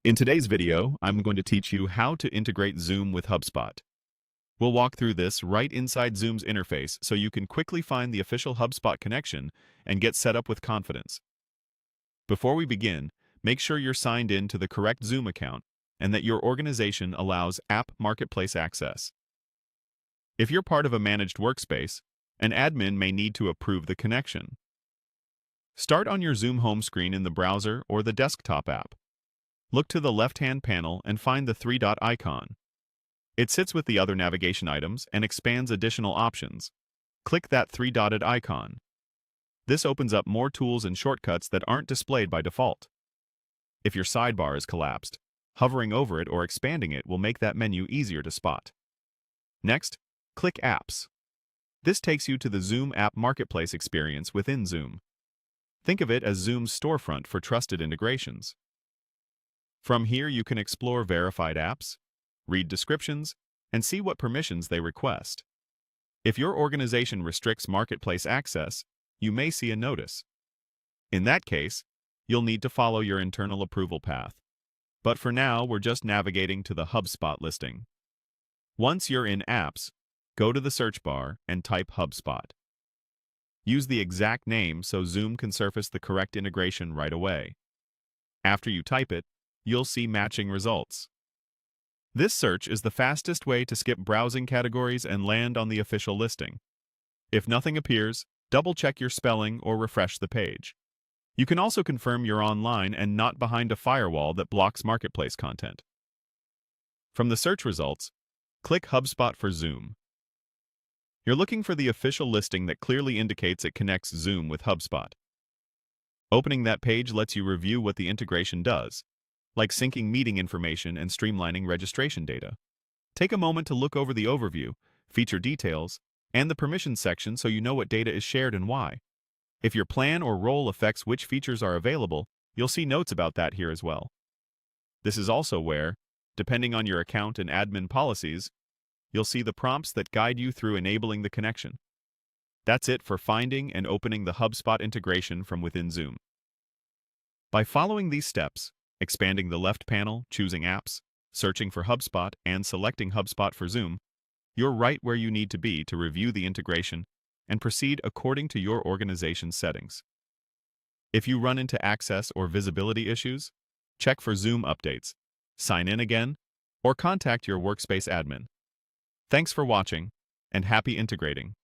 In today's video, I'm going to teach you how to integrate Zoom with HubSpot. We'll walk through this right inside Zoom's interface so you can quickly find the official HubSpot connection and get set up with confidence. Before we begin, make sure you're signed in to the correct Zoom account and that your organization allows App Marketplace access. If you're part of a managed workspace, an admin may need to approve the connection. Start on your Zoom home screen in the browser or the desktop app. Look to the left-hand panel and find the three-dot icon. It sits with the other navigation items and expands additional options. Click that three-dotted icon. This opens up more tools and shortcuts that aren't displayed by default. If your sidebar is collapsed, hovering over it or expanding it will make that menu easier to spot. Next, click Apps. This takes you to the Zoom App Marketplace experience within Zoom. Think of it as Zoom's storefront for trusted integrations. From here, you can explore verified apps, read descriptions, and see what permissions they request. If your organization restricts marketplace access, you may see a notice. In that case, you'll need to follow your internal approval path. But for now, we're just navigating to the HubSpot listing. Once you're in Apps, go to the search bar and type HubSpot. Use the exact name so Zoom can surface the correct integration right away. After you type it, you'll see matching results. This search is the fastest way to skip browsing categories and land on the official listing. If nothing appears, double-check your spelling or refresh the page. You can also confirm you're online and not behind a firewall that blocks marketplace content. From the search results, click HubSpot for Zoom. You're looking for the official listing that clearly indicates it connects Zoom with HubSpot. Opening that page lets you review what the integration does, like syncing meeting information and streamlining registration data. Take a moment to look over the overview, feature details, and the permissions section so you know what data is shared and why. If your plan or role affects which features are available, you'll see notes about that here as well. This is also where, depending on your account and admin policies, you'll see the prompts that guide you through enabling the connection. That's it for finding and opening the HubSpot integration from within Zoom. By following these steps, expanding the left panel, choosing Apps, searching for HubSpot, and selecting HubSpot for Zoom, you're right where you need to be to review the integration and proceed according to your organization's settings. If you run into access or visibility issues, check for Zoom updates, sign in again, or contact your workspace admin. Thanks for watching, and happy integrating.